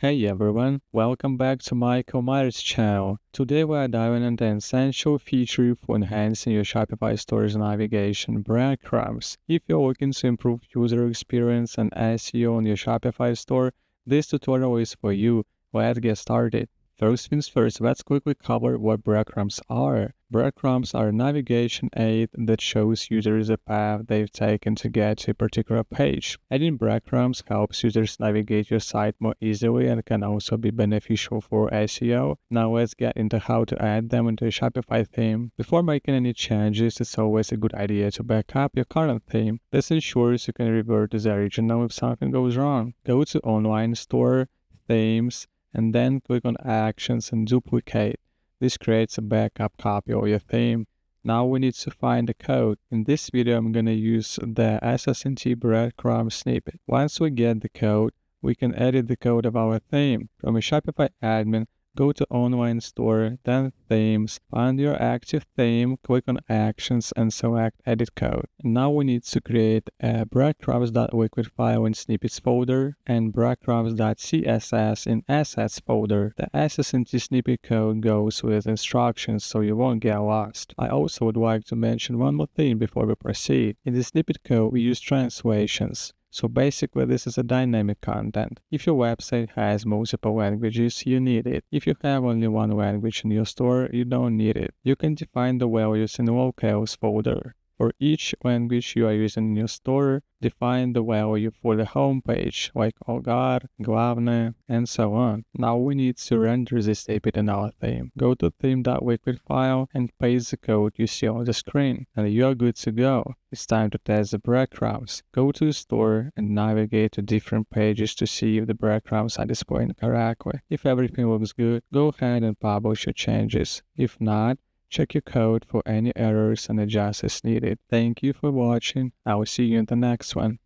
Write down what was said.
Hey everyone, welcome back to my Myers channel. Today we are diving into an essential feature for enhancing your Shopify store's navigation, breadcrumbs. If you're looking to improve user experience and SEO on your Shopify store, this tutorial is for you. Let's get started. First things first, let's quickly cover what breadcrumbs are. Breadcrumbs are a navigation aid that shows users the path they've taken to get to a particular page. Adding breadcrumbs helps users navigate your site more easily and can also be beneficial for SEO. Now let's get into how to add them into a Shopify theme. Before making any changes, it's always a good idea to back up your current theme. This ensures you can revert to the original if something goes wrong. Go to Online Store, Themes, and then click on Actions and Duplicate. This creates a backup copy of your theme. Now we need to find the code. In this video, I'm going to use the SSNT breadcrumb snippet. Once we get the code, we can edit the code of our theme. From a Shopify admin, go to Online Store, then Themes, find your active theme, click on Actions, and select Edit Code. And now we need to create a breadcrumbs.liquid file in Snippets folder and breadcrumbs.css in Assets folder. The SSNT snippet code goes with instructions so you won't get lost. I also would like to mention one more thing before we proceed. In the snippet code, we use translations. So basically, this is a dynamic content. If your website has multiple languages, you need it. If you have only one language in your store, you don't need it. You can define the values in the locales folder. For each language you are using in your store, define the value for the home page, like Olgar, Glavne, and so on. Now we need to render this snippet in our theme. Go to theme.liquid file and paste the code you see on the screen, and you are good to go. It's time to test the breadcrumbs. Go to the store and navigate to different pages to see if the breadcrumbs are displaying correctly. If everything looks good, go ahead and publish your changes. If not, check your code for any errors and adjust as needed. Thank you for watching. I will see you in the next one.